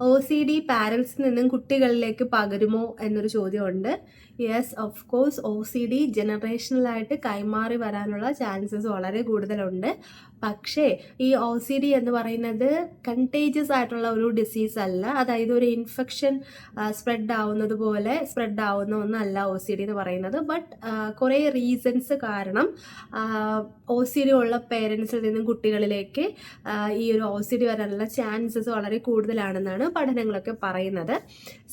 OCD പാരൻസിൽ നിന്നും കുട്ടികളിലേക്ക് പകരുമോ എന്നൊരു ചോദ്യമുണ്ട്. യെസ്, ഓഫ് കോഴ്സ് OCD ജനറേഷണലായിട്ട് കൈമാറി വരാനുള്ള ചാൻസസ് വളരെ കൂടുതലുണ്ട്. പക്ഷേ ഈ OCD എന്ന് പറയുന്നത് കണ്ടേജിയസ് ആയിട്ടുള്ള ഒരു ഡിസീസ് അല്ല. അതായത് ഒരു ഇൻഫെക്ഷൻ സ്പ്രെഡ് ആവുന്നത് പോലെ സ്പ്രെഡ് ആവുന്ന ഒന്നല്ല OCD എന്ന് പറയുന്നത്. ബട്ട് കുറേ റീസൺസ് കാരണം OCD ഉള്ള പേരൻസിൽ നിന്നും കുട്ടികളിലേക്ക് ഈ ഒരു OCD വരാനുള്ള ചാൻസസ് വളരെ കൂടുതലാണെന്നാണ് പഠനങ്ങളൊക്കെ പറയുന്നത്.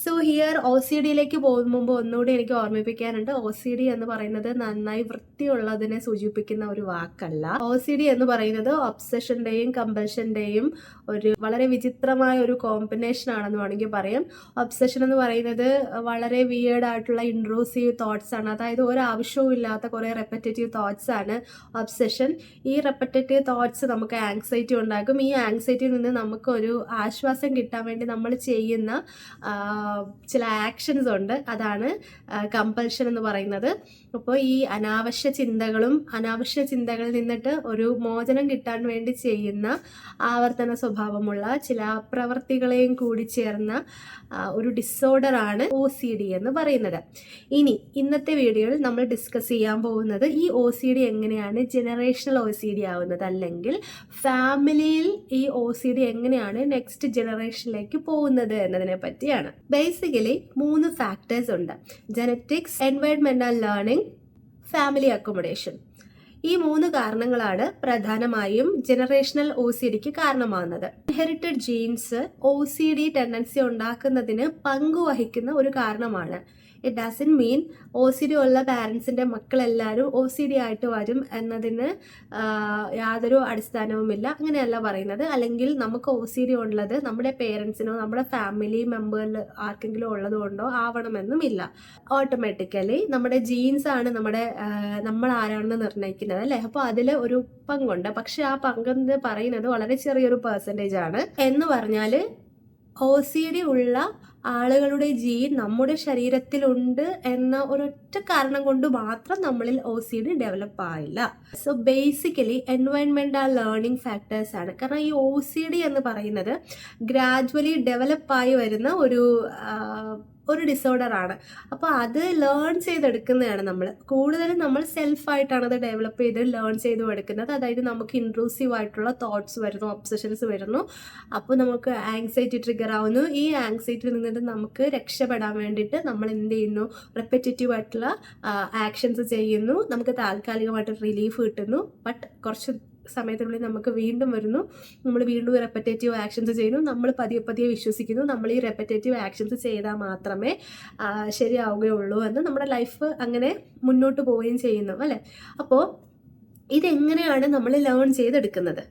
സോ ഹിയർ OCDയിലേക്ക് പോകുമ്പോൾ ഒന്നുകൂടി എനിക്ക് ഓർമ്മിപ്പിക്കാനുണ്ട്, OCD എന്ന് പറയുന്നത് നന്നായി വൃത്തിയുള്ളതിനെ സൂചിപ്പിക്കുന്ന ഒരു വാക്കല്ല. OCD എന്ന് പറയുന്നത് ഒബ്സഷന്റെയും കമ്പൽഷന്റെയും ഒരു വളരെ വിചിത്രമായ ഒരു കോമ്പിനേഷൻ ആണെന്ന് വേണമെങ്കിൽ പറയാം. ഒബ്സഷൻ എന്ന് പറയുന്നത് വളരെ വിയേർഡ് ആയിട്ടുള്ള ഇൻട്രൂസീവ് തോട്ട്സ് ആണ്. അതായത് ഒരു ആവശ്യവും ഇല്ലാത്ത കുറേ റെപ്പറ്റേറ്റീവ് തോട്ട്സ് ആണ് ഒബ്സഷൻ. ഈ റെപ്പറ്റേറ്റീവ് തോട്ട്സ് നമുക്ക് ആങ്സൈറ്റി ഉണ്ടാക്കും. ഈ ആങ്സൈറ്റിയിൽ നിന്ന് നമുക്കൊരു ആശ്വാസം കിട്ടാൻ വേണ്ടി നമ്മൾ ചെയ്യുന്ന ചില ആക്ഷൻസ് ഉണ്ട്. അതാണ് കമ്പൽഷൻ എന്ന് പറയുന്നത്. അപ്പോൾ ഈ അനാവശ്യ ചിന്തകളിൽ നിന്നിട്ട് ഒരു മോചനം കിട്ടാൻ വേണ്ടി ചെയ്യുന്ന ആവർത്തന സ്വഭാവമുള്ള ചില പ്രവർത്തികളെയും കൂടി ചേർന്ന ഒരു ഡിസോർഡർ ആണ് OCD എന്ന് പറയുന്നത്. ഇനി ഇന്നത്തെ വീഡിയോയിൽ നമ്മൾ ഡിസ്കസ് ചെയ്യാൻ പോകുന്നത് ഈ OCD എങ്ങനെയാണ് ജനറേഷണൽ OCD ആവുന്നത്, അല്ലെങ്കിൽ ഫാമിലിയിൽ ഈ OCD എങ്ങനെയാണ് നെക്സ്റ്റ് ജനറേഷനിലേക്ക് പോകുന്നത് എന്നതിനെ പറ്റിയാണ്. ബേസിക്കലി 3 ഫാക്ടേഴ്സ് ഉണ്ട്: ജനറ്റിക്സ്, എൻവയൺമെന്റൽ ലേണിംഗ്, ഫാമിലി അക്കോമഡേഷൻ. ഈ 3 കാരണങ്ങളാണ് പ്രധാനമായും ജനറേഷണൽ OCDക്ക് കാരണമാകുന്നത്. ഇൻഹെറിറ്റഡ് ജീൻസ് OCD ടെൻഡൻസി ഉണ്ടാക്കുന്നതിന് പങ്കുവഹിക്കുന്ന ഒരു കാരണമാണ്. ഇറ്റ് ഡസൻറ്റ് മീൻ OCD ഉള്ള പാരൻസിൻ്റെ മക്കളെല്ലാവരും OCD ആയിട്ട് വരും എന്നതിന് യാതൊരു അടിസ്ഥാനവുമില്ല. അങ്ങനെയല്ല പറയുന്നത്. അല്ലെങ്കിൽ നമുക്ക് OCD ഉള്ളത് നമ്മുടെ പേരൻസിനോ നമ്മുടെ ഫാമിലി മെമ്പറിൽ ആർക്കെങ്കിലും ഉള്ളത് കൊണ്ടോ ആവണമെന്നുമില്ല. ഓട്ടോമാറ്റിക്കലി നമ്മുടെ ജീൻസാണ് നമ്മൾ ആരാണെന്ന് നിർണ്ണയിക്കുന്നത്, അല്ലേ? അപ്പോൾ അതിൽ ഒരു പങ്കുണ്ട്. പക്ഷെ ആ പങ്കെന്ന് പറയുന്നത് വളരെ ചെറിയൊരു പെർസെൻറ്റേജ് ആണ്. എന്ന് പറഞ്ഞാൽ OCD ഉള്ള ആളുകളുടെ ജീൻ നമ്മുടെ ശരീരത്തിലുണ്ട് എന്ന ഒരൊറ്റ കാരണം കൊണ്ട് മാത്രം നമ്മളിൽ OCD ഡെവലപ്പ് ആയില്ല. സോ ബേസിക്കലി എൻവയൺമെന്റൽ ലേണിംഗ് ഫാക്ടേഴ്സ് ആണ്. കാരണം ഈ OCD എന്ന് പറയുന്നത് ഗ്രാജുവലി ഡെവലപ്പായി വരുന്ന ഒരു ഡിസോർഡർ ആണ്. അപ്പോൾ അത് ലേൺ ചെയ്തെടുക്കുന്നതാണ് കൂടുതലും നമ്മൾ സെൽഫായിട്ടാണ് അത് ഡെവലപ്പ് ചെയ്ത് ലേൺ ചെയ്ത് എടുക്കുന്നത്. അതായത് നമുക്ക് ഇൻട്രൂസീവ് ആയിട്ടുള്ള തോട്ട്സ് വരുന്നു, ഒബ്സഷൻസ് വരുന്നു. അപ്പോൾ നമുക്ക് ആങ്സൈറ്റി ട്രിഗർ ആവുന്നു. ഈ ആങ്സൈറ്റിയിൽ നിന്നിട്ട് നമുക്ക് രക്ഷപ്പെടാൻ വേണ്ടിയിട്ട് നമ്മൾ എന്ത് ചെയ്യുന്നു? റെപ്പറ്റേറ്റീവ് ആയിട്ടുള്ള ആക്ഷൻസ് ചെയ്യുന്നു. നമുക്ക് താൽക്കാലികമായിട്ട് റിലീഫ് കിട്ടുന്നു. ബട്ട് കുറച്ച് സമയത്തിനുള്ളിൽ നമുക്ക് വീണ്ടും വരുന്നു. നമ്മൾ വീണ്ടും റെപ്പറ്റേറ്റീവ് ആക്ഷൻസ് ചെയ്യുന്നു. നമ്മൾ പതിയെ വിശ്വസിക്കുന്നു നമ്മൾ ഈ റെപ്പറ്റേറ്റീവ് ആക്ഷൻസ് ചെയ്താൽ മാത്രമേ ശരിയാവുകയുള്ളൂ എന്ന്. നമ്മുടെ ലൈഫ് അങ്ങനെ മുന്നോട്ട് പോവുകയും ചെയ്യുന്നു, അല്ലേ? അപ്പോൾ ഇതെങ്ങനെയാണ് നമ്മൾ ലേൺ ചെയ്തെടുക്കുന്നത്?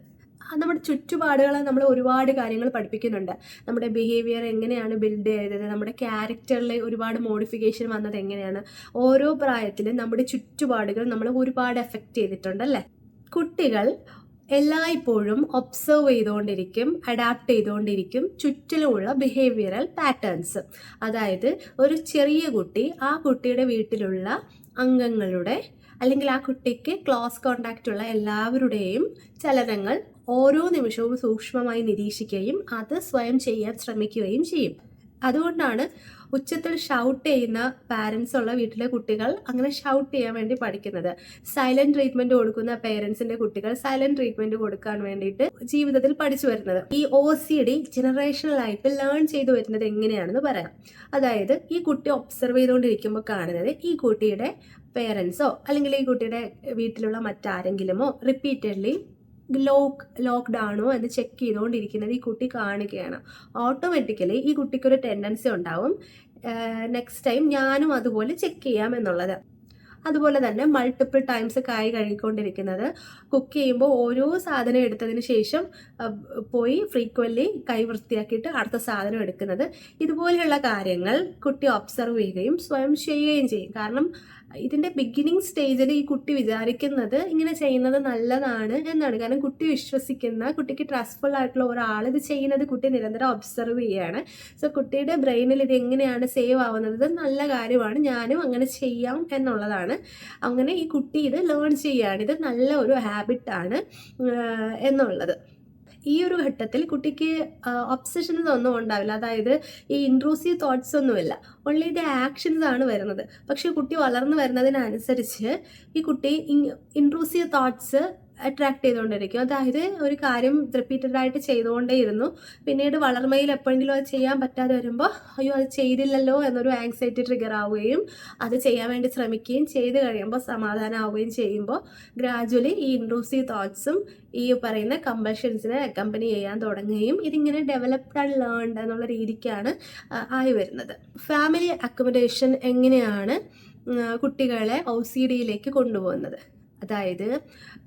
നമ്മുടെ ചുറ്റുപാടുകളെ നമ്മൾ ഒരുപാട് കാര്യങ്ങൾ പഠിപ്പിക്കുന്നുണ്ട്. നമ്മുടെ ബിഹേവിയർ എങ്ങനെയാണ് ബിൽഡ് ചെയ്തത്, നമ്മുടെ ക്യാരക്ടറിൽ ഒരുപാട് മോഡിഫിക്കേഷൻ വന്നത് എങ്ങനെയാണ്. ഓരോ പ്രായത്തിലും നമ്മുടെ ചുറ്റുപാടുകൾ നമ്മൾ ഒരുപാട് എഫക്റ്റ് ചെയ്തിട്ടുണ്ടല്ലേ? കുട്ടികൾ എല്ലായ്പ്പോഴും ഒബ്സർവ് ചെയ്തുകൊണ്ടിരിക്കും, അഡാപ്റ്റ് ചെയ്തുകൊണ്ടിരിക്കും ചുറ്റിലുമുള്ള ബിഹേവിയറൽ പാറ്റേൺസ്. അതായത് ഒരു ചെറിയ കുട്ടി ആ കുട്ടിയുടെ വീട്ടിലുള്ള അംഗങ്ങളുടെ അല്ലെങ്കിൽ ആ കുട്ടിക്ക് ക്ലോസ് കോണ്ടാക്റ്റ് ഉള്ള എല്ലാവരുടെയും ചലനങ്ങൾ ഓരോ നിമിഷവും സൂക്ഷ്മമായി നിരീക്ഷിക്കുകയും അത് സ്വയം ചെയ്യാൻ ശ്രമിക്കുകയും ചെയ്യും. അതുകൊണ്ടാണ് ഉച്ചത്തിൽ ഷൗട്ട് ചെയ്യുന്ന പാരൻസ് ഉള്ള വീട്ടിലെ കുട്ടികൾ അങ്ങനെ ഷൗട്ട് ചെയ്യാൻ വേണ്ടി പഠിക്കുന്നത്. സൈലന്റ് ട്രീറ്റ്മെന്റ് കൊടുക്കുന്ന പേരൻസിന്റെ കുട്ടികൾ സൈലന്റ് ട്രീറ്റ്മെന്റ് കൊടുക്കാൻ വേണ്ടിയിട്ട് ജീവിതത്തിൽ പഠിച്ചു വരുന്നത്. ഈ OCD ജനറേഷണലായിട്ട് ലേൺ ചെയ്തു വരുന്നത് എങ്ങനെയാണെന്ന് പറയാം. അതായത് ഈ കുട്ടി ഒബ്സർവ് ചെയ്തുകൊണ്ടിരിക്കുമ്പോൾ കാണുന്നത് ഈ കുട്ടിയുടെ പേരൻസോ അല്ലെങ്കിൽ ഈ കുട്ടിയുടെ വീട്ടിലുള്ള മറ്റാരെങ്കിലുമോ റിപ്പീറ്റഡ്ലി ലോക്ക്ഡ് ആണോ എന്ന് ചെക്ക് ചെയ്തുകൊണ്ടിരിക്കുന്നത് ഈ കുട്ടി കാണുകയാണ്. ഓട്ടോമാറ്റിക്കലി ഈ കുട്ടിക്കൊരു ടെൻഡൻസി ഉണ്ടാവും, നെക്സ്റ്റ് ടൈം ഞാനും അതുപോലെ ചെക്ക് ചെയ്യാം എന്നുള്ളത്. അതുപോലെ തന്നെ മൾട്ടിപ്പിൾ ടൈംസ് കൈ കഴുകിക്കൊണ്ടിരിക്കുന്നത്, കുക്ക് ചെയ്യുമ്പോൾ ഓരോ സാധനം എടുത്തതിന് ശേഷം പോയി ഫ്രീക്വൻ്റ്ലി കൈ വൃത്തിയാക്കിയിട്ട് അടുത്ത സാധനം എടുക്കുന്നത്. ഇതുപോലെയുള്ള കാര്യങ്ങൾ കുട്ടി ഒബ്സർവ് ചെയ്യുകയും സ്വയം ചെയ്യുകയും ചെയ്യും. കാരണം ഇതിൻ്റെ ബിഗിനിങ് സ്റ്റേജിൽ ഈ കുട്ടി വിചാരിക്കുന്നത് ഇങ്ങനെ ചെയ്യുന്നത് നല്ലതാണ് എന്നാണ്. കാരണം കുട്ടി വിശ്വസിക്കുന്ന, കുട്ടിക്ക് ട്രസ്റ്റ്ഫുൾ ആയിട്ടുള്ള ഒരാൾ ഇത് ചെയ്യുന്നത് കുട്ടി നിരന്തരം ഒബ്സർവ് ചെയ്യുകയാണ്. സോ കുട്ടിയുടെ ബ്രെയിനിൽ ഇത് എങ്ങനെയാണ് സേവ് ആവുന്നത്, ഇത് നല്ല കാര്യമാണ്, ഞാനും അങ്ങനെ ചെയ്യാം എന്നുള്ളതാണ്. അങ്ങനെ ഈ കുട്ടി ഇത് ലേൺ ചെയ്യുകയാണ്, ഇത് നല്ല ഒരു ഹാബിറ്റാണ് എന്നുള്ളത്. ഈ ഒരു ഘട്ടത്തിൽ കുട്ടിക്ക് ഒബ്സഷൻസ് ഒന്നും ഉണ്ടാവില്ല, അതായത് ഈ ഇൻട്രൂസീവ് തോട്ട്സ് ഒന്നുമില്ല, ഓൺലി ദ ആക്ഷൻസ് ആണ് വരുന്നത്. പക്ഷേ കുട്ടി വളർന്നു വരുന്നതിനനുസരിച്ച് ഈ കുട്ടി ഇൻട്രൂസീവ് തോട്ട്സ് അട്രാക്ട് ചെയ്തുകൊണ്ടിരിക്കും. അതായത് ഒരു കാര്യം റിപ്പീറ്റഡായിട്ട് ചെയ്തുകൊണ്ടേയിരുന്നു, പിന്നീട് വളർമയിൽ എപ്പോഴെങ്കിലും അത് ചെയ്യാൻ പറ്റാതെ വരുമ്പോൾ അയ്യോ അത് ചെയ്തില്ലല്ലോ എന്നൊരു ആങ്സൈറ്റി ട്രിഗർ ആവുകയും അത് ചെയ്യാൻ വേണ്ടി ശ്രമിക്കുകയും ചെയ്ത് കഴിയുമ്പോൾ സമാധാനമാവുകയും ചെയ്യുമ്പോൾ ഗ്രാജുവലി ഈ ഇൻട്രൂസീവ് തോട്ട്സും ഈ പറയുന്ന കമ്പൽഷൻസിനെ അക്കമ്പനി ചെയ്യാൻ തുടങ്ങുകയും ഇതിങ്ങനെ ഡെവലപ്ഡ് ആൻഡ് ലേൺഡ് എന്നുള്ള രീതിക്കാണ് ആയി വരുന്നത്. ഫാമിലി അക്കോമഡേഷൻ എങ്ങനെയാണ് കുട്ടികളെ OCDയിലേക്ക് കൊണ്ടുപോകുന്നത്? അതായത്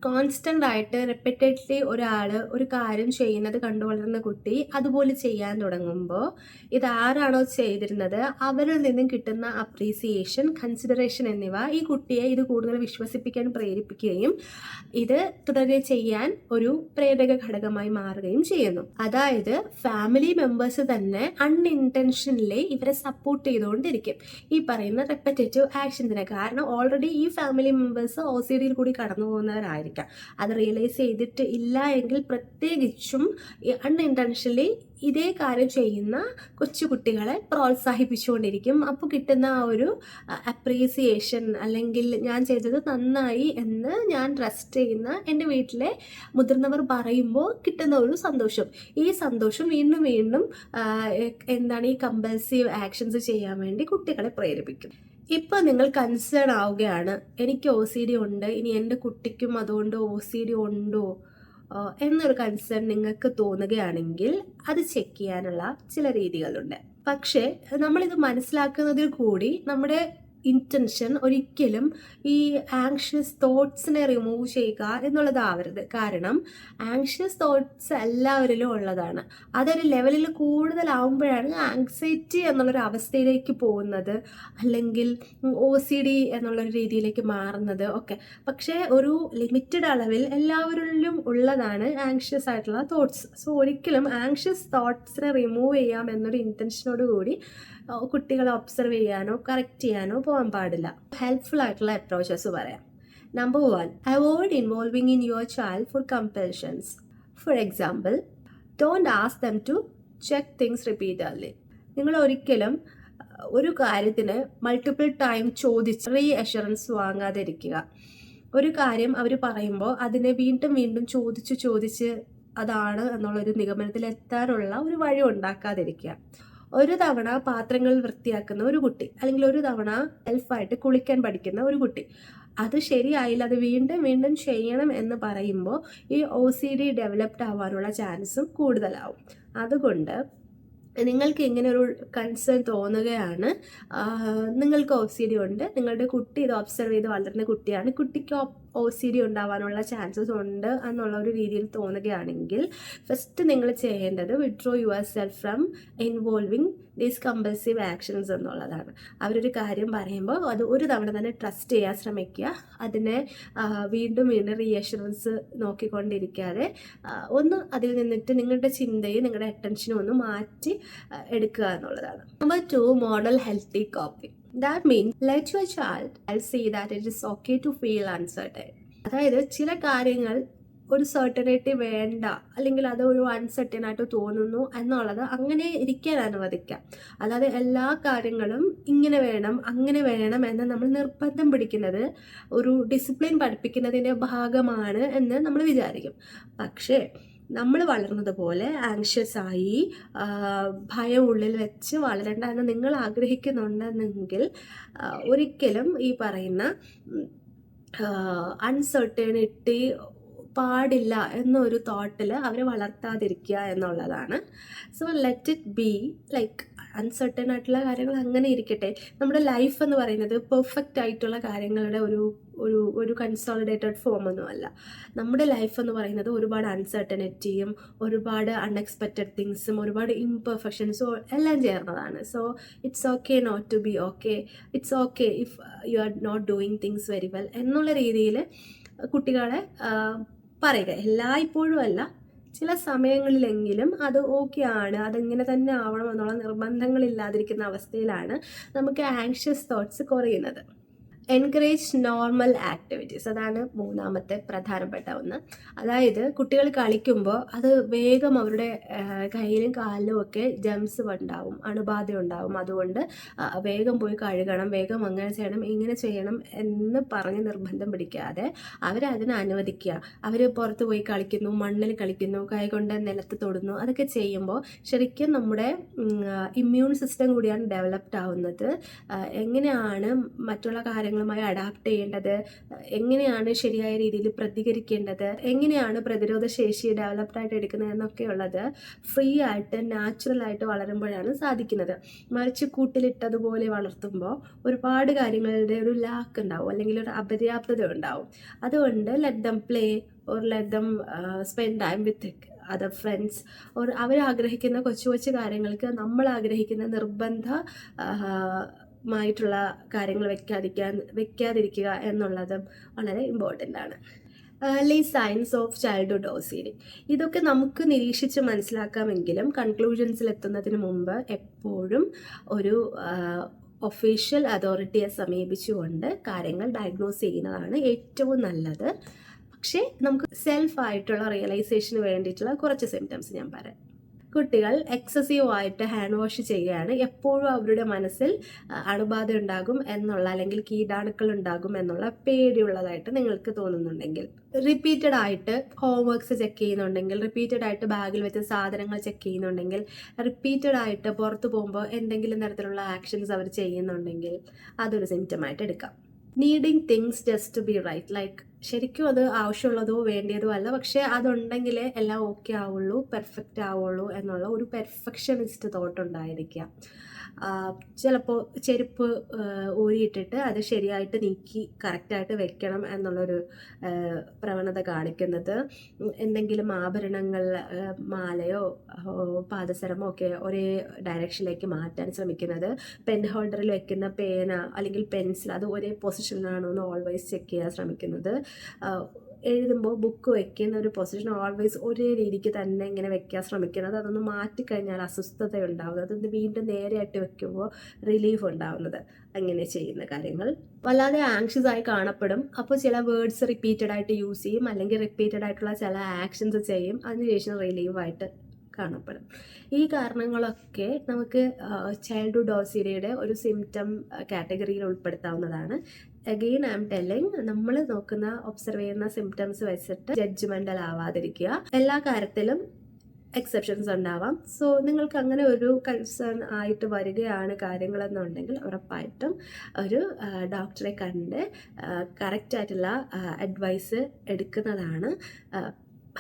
കോൺസ്റ്റൻ്റ് ആയിട്ട് റെപ്പിറ്റഡ്ലി ഒരാൾ ഒരു കാര്യം ചെയ്യുന്നത് കണ്ടു വളർന്ന കുട്ടി അതുപോലെ ചെയ്യാൻ തുടങ്ങുമ്പോൾ ഇതാരാണോ ചെയ്തിരുന്നത് അവരിൽ നിന്നും കിട്ടുന്ന അപ്രീസിയേഷൻ, കൺസിഡറേഷൻ എന്നിവ ഈ കുട്ടിയെ ഇത് കൂടുതൽ വിശ്വസിപ്പിക്കാൻ പ്രേരിപ്പിക്കുകയും ഇത് തുടരെ ചെയ്യാൻ ഒരു പ്രേരക ഘടകമായി മാറുകയും ചെയ്യുന്നു. അതായത് ഫാമിലി മെമ്പേഴ്സ് തന്നെ അൺഇൻറ്റൻഷനലി ഇവരെ സപ്പോർട്ട് ചെയ്തുകൊണ്ടിരിക്കും ഈ പറയുന്ന റെപ്പറ്റേറ്റീവ് ആക്ഷൻസിനെ. കാരണം ഓൾറെഡി ഈ ഫാമിലി മെമ്പേഴ്സ് OCDയിൽ കൂടി കടന്നു പോകുന്നവരായിരിക്കാം. അത് റിയലൈസ് ചെയ്തിട്ട് ഇല്ല എങ്കിൽ പ്രത്യേകിച്ചും അൺഇൻറ്റൻഷനലി ഇതേ കാര്യം ചെയ്യുന്ന കൊച്ചു കുട്ടികളെ പ്രോത്സാഹിപ്പിച്ചുകൊണ്ടിരിക്കും. അപ്പോൾ കിട്ടുന്ന ആ ഒരു അപ്രീസിയേഷൻ, അല്ലെങ്കിൽ ഞാൻ ചെയ്തത് നന്നായി എന്ന് ഞാൻ ട്രസ്റ്റ് ചെയ്യുന്ന എൻ്റെ വീട്ടിലെ മുതിർന്നവർ പറയുമ്പോൾ കിട്ടുന്ന ഒരു സന്തോഷം, ഈ സന്തോഷം വീണ്ടും വീണ്ടും എന്താണ് ഈ കമ്പൽസീവ് ആക്ഷൻസ് ചെയ്യാൻ വേണ്ടി കുട്ടികളെ പ്രേരിപ്പിക്കും. ഇപ്പോൾ നിങ്ങൾ കൺസേൺ ആവുകയാണ്, എനിക്ക് OCD ഉണ്ട്, ഇനി എൻ്റെ കുട്ടിക്കും അതുകൊണ്ട് OCD ഉണ്ടോ എന്നൊരു കൺസേൺ നിങ്ങൾക്ക് തോന്നുകയാണെങ്കിൽ അത് ചെക്ക് ചെയ്യാനുള്ള ചില രീതികളുണ്ട്. പക്ഷേ നമ്മളിത് മനസ്സിലാക്കുന്നതിൽ കൂടി നമ്മുടെ ഇൻറ്റൻഷൻ ഒരിക്കലും ഈ ആങ്ഷ്യസ് തോട്ട്സിനെ റിമൂവ് ചെയ്യുക എന്നുള്ളതാവരുത്. കാരണം ആങ്ഷ്യസ് തോട്ട്സ് എല്ലാവരിലും ഉള്ളതാണ്. അതൊരു ലെവലിൽ കൂടുതലാവുമ്പോഴാണ് ആങ്സൈറ്റി എന്നുള്ളൊരു അവസ്ഥയിലേക്ക് പോകുന്നത്, അല്ലെങ്കിൽ OCD എന്നുള്ളൊരു രീതിയിലേക്ക് മാറുന്നത് ഒക്കെ. പക്ഷേ ഒരു ലിമിറ്റഡ് അളവിൽ എല്ലാവരിലും ഉള്ളതാണ് ആങ്ഷ്യസ് ആയിട്ടുള്ള തോട്ട്സ്. സോ ഒരിക്കലും ആങ്ഷ്യസ് തോട്ട്സിനെ റിമൂവ് ചെയ്യാം എന്നൊരു ഇൻറ്റൻഷനോട് കൂടി കുട്ടികളെ ഒബ്സർവ് ചെയ്യാനോ കറക്റ്റ് ചെയ്യാനോ പോകാൻ പാടില്ല. ഹെൽപ്ഫുൾ ആയിട്ടുള്ള അപ്രോച്ചസ് പറയാം. Number 1, avoid involving in your child for compulsions. For example, don't ask them to check things repeatedly. നിങ്ങൾ ഒരിക്കലും ഒരു കാര്യത്തിന് മൾട്ടിപ്പിൾ ടൈം ചോദിച്ച് റീ അഷുറൻസ് വാങ്ങാതിരിക്കുക. ഒരു കാര്യം അവർ പറയുമ്പോൾ അതിനെ വീണ്ടും വീണ്ടും ചോദിച്ച് അതാണ് എന്നുള്ളൊരു നിഗമനത്തിൽ എത്താനുള്ള ഒരു വഴി ഉണ്ടാക്കാതിരിക്കുക. ഒരു തവണ പാത്രങ്ങൾ വൃത്തിയാക്കുന്ന ഒരു കുട്ടി, അല്ലെങ്കിൽ ഒരു തവണ സെൽഫായിട്ട് കുളിക്കാൻ പഠിക്കുന്ന ഒരു കുട്ടി, അത് ശരിയായില്ല, അത് വീണ്ടും വീണ്ടും ചെയ്യണം എന്ന് പറയുമ്പോൾ ഈ OCD ഡെവലപ്ഡ് ആവാനുള്ള ചാൻസും കൂടുതലാവും. അതുകൊണ്ട് നിങ്ങൾക്ക് ഇങ്ങനെ ഒരു കൺസേൺ തോന്നുകയാണ്, നിങ്ങൾക്ക് OCD ഉണ്ട്, നിങ്ങളുടെ കുട്ടി ഇത് ഒബ്സർവ് ചെയ്ത് വളർന്ന കുട്ടിയാണ്, കുട്ടിക്ക് OCD ഉണ്ടാവാനുള്ള ചാൻസസ് ഉണ്ട് എന്നുള്ള ഒരു രീതിയിൽ തോന്നുകയാണെങ്കിൽ ഫസ്റ്റ് നിങ്ങൾ ചെയ്യേണ്ടത് withdraw your self from involving these compulsive actions എന്നുള്ളതാണ്. അവരൊരു കാര്യം പറയുമ്പോൾ അത് ഒരു തവണ തന്നെ ട്രസ്റ്റ് ചെയ്യാൻ ശ്രമിക്കുക. അതിനെ വീണ്ടും വീണ്ടും റീഅഷുറൻസ് നോക്കിക്കൊണ്ടിരിക്കാതെ ഒന്ന് അതിൽ നിന്നിട്ട് നിങ്ങളുടെ ചിന്തയും നിങ്ങളുടെ അറ്റൻഷനും ഒന്ന് മാറ്റി എടുക്കുക എന്നുള്ളതാണ്. Number 2, model healthy coping. That means let your child see that it is okay to feel uncertain. അതായത് ചില കാര്യങ്ങൾ ഒരു സർട്ടനിറ്റി വേണ്ട, അല്ലെങ്കിൽ അത് ഒരു അൺസർട്ടൻ ആയിട്ട് തോന്നുന്നു എന്നുള്ളത് അങ്ങനെ ഇരിക്കാൻ അനുവദിക്കാം. അതായത് എല്ലാ കാര്യങ്ങളും ഇങ്ങനെ വേണം അങ്ങനെ വേണം എന്ന് നമ്മൾ നിർബന്ധം പിടിക്കുന്നത് ഒരു ഡിസിപ്ലിൻ പഠിപ്പിക്കുന്നതിൻ്റെ ഭാഗമാണ് എന്ന് നമ്മൾ വിചാരിക്കും. പക്ഷേ നമ്മൾ വളർന്നതുപോലെ ആങ്ഷ്യസ് ആയി ഭയം ഉള്ളിൽ വെച്ച് വളരണ്ട എന്ന് നിങ്ങൾ ആഗ്രഹിക്കുന്നുണ്ടെങ്കിൽ ഒരിക്കലും ഈ പറയുന്ന അൺസർട്ടനിറ്റി പാടില്ല എന്നൊരു തോട്ടിൽ അവരെ വളർത്താതിരിക്കുക എന്നുള്ളതാണ്. So let it be like uncertain ആയിട്ടുള്ള കാര്യങ്ങൾ അങ്ങനെ ഇരിക്കട്ടെ. നമ്മുടെ ലൈഫ് എന്ന് പറയുന്നത് പെർഫെക്റ്റ് ആയിട്ടുള്ള കാര്യങ്ങളുടെ ഒരു കൺസോളിഡേറ്റഡ് ഫോമൊന്നുമല്ല. നമ്മുടെ ലൈഫ് എന്ന് പറയുന്നത് ഒരുപാട് അൺസർട്ടനിറ്റിയും ഒരുപാട് അൺഎക്സ്പെക്റ്റഡ് തിങ്സും ഒരുപാട് ഇംപെർഫെക്ഷൻസും എല്ലാം ചേർന്നതാണ്. So it's okay not to be okay, it's okay if you are not doing things very well എന്നുള്ള രീതിയിൽ കുട്ടികളെ പറയുക. എല്ലായ്പ്പോഴും അല്ല, ചില സമയങ്ങളിലെങ്കിലും അത് ഓക്കെ ആണ്, അതിങ്ങനെ തന്നെ ആവണം എന്നുള്ള നിർബന്ധങ്ങളില്ലാതിരിക്കുന്ന അവസ്ഥയിലാണ് നമുക്ക് ആങ്ഷ്യസ് തോട്ട്സ് കുറയുന്നത്. എൻകറേജ് നോർമൽ ആക്ടിവിറ്റീസ്, അതാണ് മൂന്നാമത്തെ പ്രധാനപ്പെട്ട ഒന്ന്. അതായത് കുട്ടികൾ കളിക്കുമ്പോൾ അത് വേഗം അവരുടെ കയ്യിലും കാലിലും ഒക്കെ ജംസ് ഉണ്ടാവും, അണുബാധ ഉണ്ടാവും. അതുകൊണ്ട് വേഗം പോയി കഴുകണം, വേഗം അങ്ങനെ ചെയ്യണം, ഇങ്ങനെ ചെയ്യണം എന്ന് പറഞ്ഞ് നിർബന്ധം പിടിക്കാതെ അവരതിനെ അനുവദിക്കുക. അവർ പുറത്ത് പോയി കളിക്കുന്നു, മണ്ണിൽ കളിക്കുന്നു, കൈകൊണ്ട് നിലത്ത് തൊടുന്നു, അതൊക്കെ ചെയ്യുമ്പോൾ ശരിക്കും നമ്മുടെ ഇമ്മ്യൂൺ സിസ്റ്റം കൂടിയാണ് ഡെവലപ്ഡ് ആവുന്നത്. എങ്ങനെയാണ് മറ്റുള്ള കാര്യങ്ങളുമായി അഡാപ്റ്റ് ചെയ്യേണ്ടത്, എങ്ങനെയാണ് ശരിയായ രീതിയിൽ പ്രതികരിക്കേണ്ടത്, എങ്ങനെയാണ് പ്രതിരോധ ശേഷി ഡെവലപ്ഡ് ആയിട്ട് എടുക്കുന്നത് എന്നൊക്കെയുള്ളത് ഫ്രീ ആയിട്ട് നാച്ചുറലായിട്ട് വളരുമ്പോഴാണ് സാധിക്കുന്നത്. മറിച്ച് കൂട്ടിലിട്ടതുപോലെ വളർത്തുമ്പോൾ ഒരുപാട് കാര്യങ്ങളുടെ ഒരു ലാക്ക് ഉണ്ടാവും, അല്ലെങ്കിൽ ഒരു അപര്യാപ്തത ഉണ്ടാവും. അതുകൊണ്ട് let them play or let them spend time with other friends, or അവരാഗ്രഹിക്കുന്ന കൊച്ചു കൊച്ചു കാര്യങ്ങൾക്ക് നമ്മൾ ആഗ്രഹിക്കുന്ന മായിട്ടുള്ള കാര്യങ്ങൾ വെക്കാതിരിക്കുക എന്നുള്ളതും വളരെ ഇമ്പോർട്ടൻ്റ് ആണ്. Early signs of childhood OCD, ഇതൊക്കെ നമുക്ക് നിരീക്ഷിച്ച് മനസ്സിലാക്കാമെങ്കിലും കൺക്ലൂഷൻസിൽ എത്തുന്നതിന് മുമ്പ് എപ്പോഴും ഒരു ഒഫീഷ്യൽ അതോറിറ്റിയെ സമീപിച്ചുകൊണ്ട് കാര്യങ്ങൾ ഡയഗ്നോസ് ചെയ്യുന്നതാണ് ഏറ്റവും നല്ലത്. പക്ഷേ നമുക്ക് സെൽഫായിട്ടുള്ള റിയലൈസേഷന് വേണ്ടിയിട്ടുള്ള കുറച്ച് സിംറ്റംസ് ഞാൻ പറയാം. കുട്ടികൾ എക്സസീവായിട്ട് ഹാൻഡ് വാഷ് ചെയ്യുകയാണ്, എപ്പോഴും അവരുടെ മനസ്സിൽ അണുബാധ ഉണ്ടാകും എന്നുള്ള, അല്ലെങ്കിൽ കീടാണുക്കൾ ഉണ്ടാകും എന്നുള്ള പേടിയുള്ളതായിട്ട് നിങ്ങൾക്ക് തോന്നുന്നുണ്ടെങ്കിൽ, റിപ്പീറ്റഡ് ആയിട്ട് ഹോംവർക്ക്സ് ചെക്ക് ചെയ്യുന്നുണ്ടെങ്കിൽ, റിപ്പീറ്റഡ് ആയിട്ട് ബാഗിൽ വെച്ച സാധനങ്ങൾ ചെക്ക് ചെയ്യുന്നുണ്ടെങ്കിൽ, റിപ്പീറ്റഡ് ആയിട്ട് പുറത്ത് പോകുമ്പോൾ എന്തെങ്കിലും തരത്തിലുള്ള ആക്ഷൻസ് അവർ ചെയ്യുന്നുണ്ടെങ്കിൽ അതൊരു സിംറ്റമായിട്ട് എടുക്കാം. Needing things just to be right, like ശരിക്കും അത് ആവശ്യമുള്ളതോ വേണ്ടിയതോ അല്ല, പക്ഷേ അതുണ്ടെങ്കിലേ എല്ലാം ഓക്കെ ആവുള്ളൂ, പെർഫെക്റ്റ് ആവുള്ളൂ എന്നുള്ള ഒരു പെർഫെക്ഷനിസ്റ്റ് തോട്ട് ഉണ്ടായിരിക്കുക. ചിലപ്പോൾ ചെരുപ്പ് ഊരിയിട്ടിട്ട് അത് ശരിയായിട്ട് നീക്കി കറക്റ്റായിട്ട് വെക്കണം എന്നുള്ളൊരു പ്രവണത കാണിക്കുന്നത്, എന്തെങ്കിലും ആഭരണങ്ങൾ, മാലയോ പാദസരമോ ഒക്കെ ഒരേ ഡയറക്ഷനിലേക്ക് മാറ്റാൻ ശ്രമിക്കുന്നത്, പെൻ ഹോൾഡറിൽ വെക്കുന്ന പേന അല്ലെങ്കിൽ പെൻസിൽ അത് ഒരേ പൊസിഷനിലാണോ എന്ന് ഓൾവേസ് ചെക്ക് ചെയ്യാൻ ശ്രമിക്കുന്നത്, എഴുതുമ്പോൾ ബുക്ക് വെക്കുന്ന ഒരു പൊസിഷൻ ഓൾവേസ് ഒരേ രീതിക്ക് തന്നെ ഇങ്ങനെ വെക്കാൻ ശ്രമിക്കുന്നത്, അതൊന്ന് മാറ്റിക്കഴിഞ്ഞാൽ അസ്വസ്ഥത ഉണ്ടാകുന്നത്, അതൊന്ന് വീണ്ടും നേരെയായിട്ട് വെക്കുമ്പോൾ റിലീഫ് ഉണ്ടാകുന്നത്, അങ്ങനെ ചെയ്യുന്ന കാര്യങ്ങൾ വല്ലാതെ ആങ്ഷ്യസ് ആയി കാണപ്പെടും. അപ്പോൾ ചില വേർഡ്സ് റിപ്പീറ്റഡ് ആയിട്ട് യൂസ് ചെയ്യും, അല്ലെങ്കിൽ റിപ്പീറ്റഡ് ആയിട്ടുള്ള ചില ആക്ഷൻസ് ചെയ്യും, അതിനുശേഷം റിലീവായിട്ട് കാണപ്പെടും. ഈ കാരണങ്ങളൊക്കെ നമുക്ക് ചൈൽഡ്ഹുഡ് OCDയുടെ ഒരു സിംറ്റം കാറ്റഗറിയിൽ ഉൾപ്പെടുത്താവുന്നതാണ്. അഗെയിൻ ഐ എം ടെല്ലിങ്, നമ്മൾ ഒബ്സർവ് ചെയ്യുന്ന സിംറ്റംസ് വെച്ചിട്ട് ജഡ്ജ്മെൻ്റൽ ആവാതിരിക്കുക. എല്ലാ കാര്യത്തിലും എക്സെപ്ഷൻസ് ഉണ്ടാവാം. സോ നിങ്ങൾക്ക് അങ്ങനെ ഒരു കൺസേൺ ആയിട്ട് വരികയാണ് കാര്യങ്ങളെന്നുണ്ടെങ്കിൽ ഉറപ്പായിട്ടും ഒരു ഡോക്ടറെ കണ്ട് കറക്റ്റായിട്ടുള്ള അഡ്വൈസ് എടുക്കുന്നതാണ്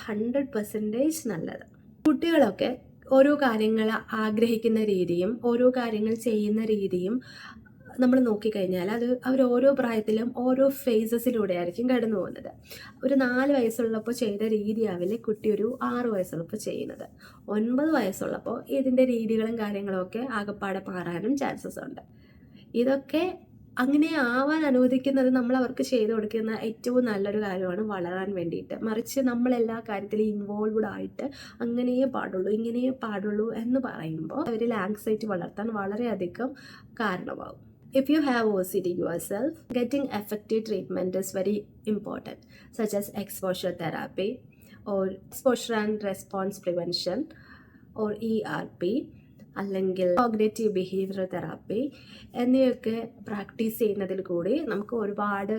100% നല്ലത്. കുട്ടികളൊക്കെ ഓരോ കാര്യങ്ങൾ ആഗ്രഹിക്കുന്ന രീതിയും ഓരോ കാര്യങ്ങൾ ചെയ്യുന്ന രീതിയും നമ്മൾ നോക്കിക്കഴിഞ്ഞാൽ അവർ ഓരോ പ്രായത്തിലും ഓരോ ഫേസസിലൂടെ ആയിരിക്കും കടന്നു പോകുന്നത്. ഒരു 4 വയസ്സുള്ളപ്പോൾ ചെയ്ത രീതിയാവില്ലേ കുട്ടി ഒരു 6 വയസ്സുള്ളപ്പോൾ ചെയ്യുന്നത്. 9 വയസ്സുള്ളപ്പോൾ ഇതിൻ്റെ രീതികളും കാര്യങ്ങളും ഒക്കെ ആകപ്പാടെ മാറാനും ചാൻസസ് ഉണ്ട്. ഇതൊക്കെ അങ്ങനെ ആവാൻ അനുവദിക്കുന്നത് നമ്മൾ അവർക്ക് ചെയ്തു കൊടുക്കുന്ന ഏറ്റവും നല്ലൊരു കാര്യമാണ് വളരാൻ വേണ്ടിയിട്ട്. മറിച്ച് നമ്മളെല്ലാ കാര്യത്തിലും ഇൻവോൾവ്ഡ് ആയിട്ട് അങ്ങനെയേ പാടുള്ളൂ ഇങ്ങനെയേ പാടുള്ളൂ എന്ന് പറയുമ്പോൾ അവരിൽ ആങ്സൈറ്റി വളർത്താൻ വളരെയധികം കാരണമാകും. If you have OCD yourself, getting effective treatment is very important, such as exposure therapy or exposure and response prevention or ERP, അല്ലെങ്കിൽ കോഗ്നിറ്റീവ് ബിഹേവിയർ തെറാപ്പി എന്നിവയൊക്കെ പ്രാക്ടീസ് ചെയ്യുന്നതിൽ കൂടി നമുക്ക് ഒരുപാട്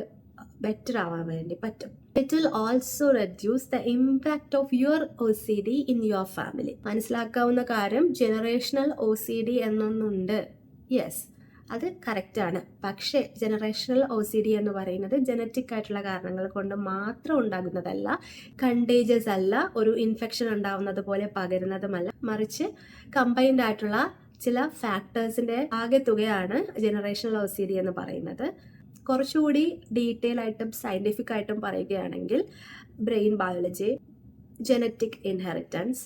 ബെറ്റർ ആവാൻ വേണ്ടി പറ്റും. It will also reduce the impact of your OCD in your family. മനസ്സിലാക്കാവുന്ന കാര്യം ജനറേഷണൽ OCD എന്നൊന്നുണ്ട്. യെസ്, അത് കറക്റ്റാണ്. പക്ഷേ ജനറേഷണൽ OCD എന്ന് പറയുന്നത് ജനറ്റിക് ആയിട്ടുള്ള കാരണങ്ങൾ കൊണ്ട് മാത്രം ഉണ്ടാകുന്നതല്ല, കണ്ടേജിയസ് അല്ല, ഒരു ഇൻഫെക്ഷൻ ഉണ്ടാവുന്നത് പോലെ പകരുന്നതുമല്ല, മറിച്ച് കമ്പൈൻഡ് ആയിട്ടുള്ള ചില ഫാക്ടേഴ്സിൻ്റെ ആകെ തുകയാണ് ജനറേഷണൽ OCD എന്ന് പറയുന്നത്. കുറച്ചുകൂടി ഡീറ്റെയിൽ ആയിട്ടും സയൻറ്റിഫിക് ആയിട്ടും പറയുകയാണെങ്കിൽ brain biology, genetic inheritance,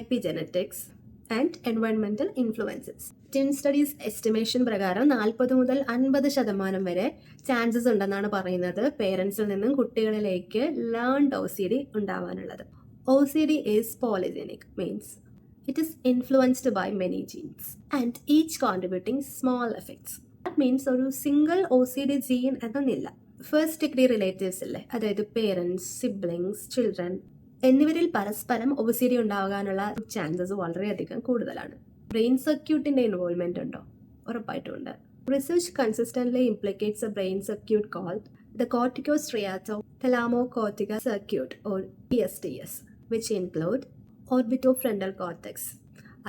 epigenetics and environmental influences. Twin studies estimation പ്രകാരം 40 മുതൽ 50% വരെ ചാൻസസ് ഉണ്ടെന്നാണ് പറയുന്നത് പേരൻസിൽ നിന്നും കുട്ടികളിലേക്ക് ലേൺഡ് OCD ഉണ്ടാവാനുള്ളത്. OCD is polygenic, means it is influenced by many genes and each contributing small effects. That means ഒരു സിംഗിൾ OCD ജീൻ എന്നൊന്നില്ല. ഫസ്റ്റ് ഡിഗ്രി റിലേറ്റീവ്സ് ഇല്ലേ, അതായത് പേരൻസ്, സിബ്ലിങ്സ്, ചിൽഡ്രൻ എന്നിവരിൽ പരസ്പരം OCD ഉണ്ടാകാനുള്ള ചാൻസസ് വളരെയധികം കൂടുതലാണ്. ബ്രെയിൻ സർക്യൂട്ടിന്റെ ഇൻവോൾവ്മെന്റ് ഉണ്ടോ? ഉറപ്പായിട്ടുമുണ്ട്. Research consistently implicates a brain circuit called the corticostriato-thalamocortical circuit or PSTS, which include orbitofrontal cortex,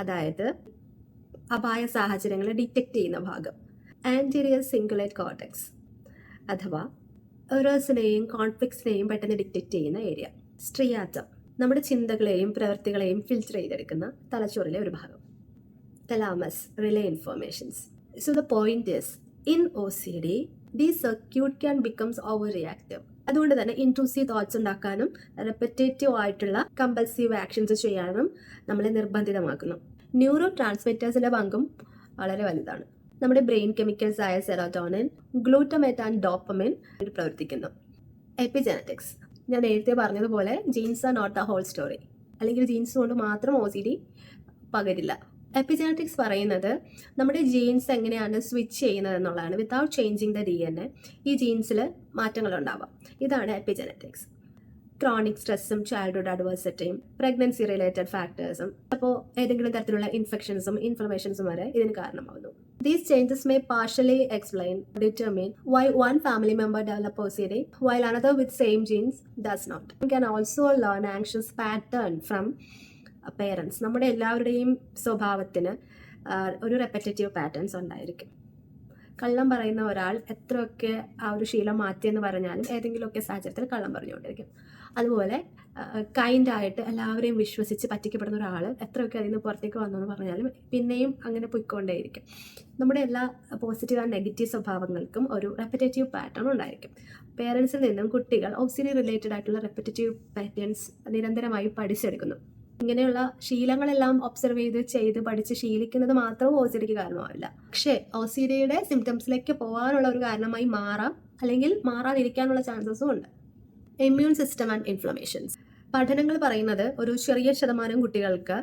അതായത് അപായ സാഹചര്യങ്ങളെ ഡിറ്റക്ട് ചെയ്യുന്ന ഭാഗം, ആൻറ്റീരിയർ സിംഗുലേറ്റ് കോർട്ടെക്സ് അഥവാ എറേഴ്സിനെയും കോൺഫ്ലിക്ട്സിനെയും പെട്ടെന്ന് ഡിറ്റക്ട് ചെയ്യുന്ന ഏരിയ, സ്ട്രിയാറ്റം നമ്മുടെ ചിന്തകളെയും പ്രവൃത്തികളെയും ഫിൽറ്റർ ചെയ്തെടുക്കുന്ന തലച്ചോറിലെ ഒരു ഭാഗം, thalamus relay informations. So the point is, in OCD, the circuit can becomes overreactive. അതുകൊണ്ട് തന്നെ ഇൻട്രൂസീവ് തോട്ട്സ് ഉണ്ടാക്കാനും റെപ്പറ്റേറ്റീവ് ആയിട്ടുള്ള കമ്പൽസീവ് ആക്ഷൻസ് ചെയ്യാനും നമ്മളെ നിർബന്ധിതമാക്കുന്നു. ന്യൂറോ ട്രാൻസ്മിറ്റേഴ്സിന്റെ പങ്കും വളരെ വലുതാണ്. നമ്മുടെ ബ്രെയിൻ കെമിക്കൽസ് ആയ സെറോട്ടോണിൻ, ഗ്ലൂട്ടമേറ്റ് ആൻഡ് ഡോപ്പമിൻ പ്രവർത്തിക്കുന്നു. എപ്പിജനറ്റിക്സ്, ഞാൻ നേരത്തെ പറഞ്ഞതുപോലെ genes are not the whole story, അല്ലെങ്കിൽ ജീൻസ് കൊണ്ട് മാത്രം OCD പകരില്ല. എപ്പിജനറ്റിക്സ് പറയുന്നത് നമ്മുടെ ജീൻസ് എങ്ങനെയാണ് സ്വിച്ച് ചെയ്യുന്നത് എന്നുള്ളതാണ്. വിത്തൗട്ട് ചേഞ്ചിങ് ദ DNA ഈ ജീൻസിൽ മാറ്റങ്ങൾ ഉണ്ടാവാം. ഇതാണ് എപ്പിജനറ്റിക്സ്. ക്രോണിക് സ്ട്രെസ്സും ചൈൽഡ്ഹുഡ് അഡ്വേഴ്സിറ്റിയും പ്രഗ്നൻസി റിലേറ്റഡ് ഫാക്ടേഴ്സും അപ്പോൾ ഏതെങ്കിലും തരത്തിലുള്ള ഇൻഫെക്ഷൻസും ഇൻഫ്ലമേഷൻസും വരെ ഇതിന് കാരണമാകുന്നു. These changes may partially explain or determine why one family member develops OCD while another with same genes does not. You can also learn anxious pattern from parents. നമ്മുടെ എല്ലാവരുടെയും സ്വഭാവത്തിന് ഒരു റെപ്പറ്റേറ്റീവ് പാറ്റേൺസ് ഉണ്ടായിരിക്കും. കള്ളം പറയുന്ന ഒരാൾ എത്രയൊക്കെ ആ ഒരു ശീലം മാറ്റിയെന്ന് പറഞ്ഞാലും ഏതെങ്കിലുമൊക്കെ സാഹചര്യത്തിൽ കള്ളം പറഞ്ഞുകൊണ്ടിരിക്കും. അതുപോലെ കൈൻഡായിട്ട് എല്ലാവരെയും വിശ്വസിച്ച് പറ്റിക്കപ്പെടുന്ന ഒരാൾ എത്രയൊക്കെ അതിൽ നിന്ന് പുറത്തേക്ക് വന്നെന്ന് പറഞ്ഞാലും പിന്നെയും അങ്ങനെ പോയിക്കൊണ്ടേയിരിക്കും. നമ്മുടെ എല്ലാ പോസിറ്റീവ് ആൻഡ് നെഗറ്റീവ് സ്വഭാവങ്ങൾക്കും ഒരു റെപ്പറ്റേറ്റീവ് പാറ്റേൺ ഉണ്ടായിരിക്കും. പേരൻസിൽ നിന്നും കുട്ടികൾ OCD റിലേറ്റഡ് ആയിട്ടുള്ള റെപ്പറ്റേറ്റീവ് പാറ്റേൺസ് നിരന്തരമായി പഠിച്ചെടുക്കുന്നു. ഇങ്ങനെയുള്ള ശീലങ്ങളെല്ലാം ഒബ്സർവ് ചെയ്ത് പഠിച്ച് ശീലിക്കുന്നത് മാത്രം OCDക്ക് കാരണമാവില്ല. പക്ഷേ OCDയുടെ സിംറ്റംസിലേക്ക് പോകാനുള്ള ഒരു കാരണമായി മാറാം, അല്ലെങ്കിൽ മാറാതിരിക്കാനുള്ള ചാൻസസും ഉണ്ട്. Immune system and inflammations. പഠനങ്ങൾ പറയുന്നത് ഒരു ചെറിയ ശതമാനം കുട്ടികൾക്ക്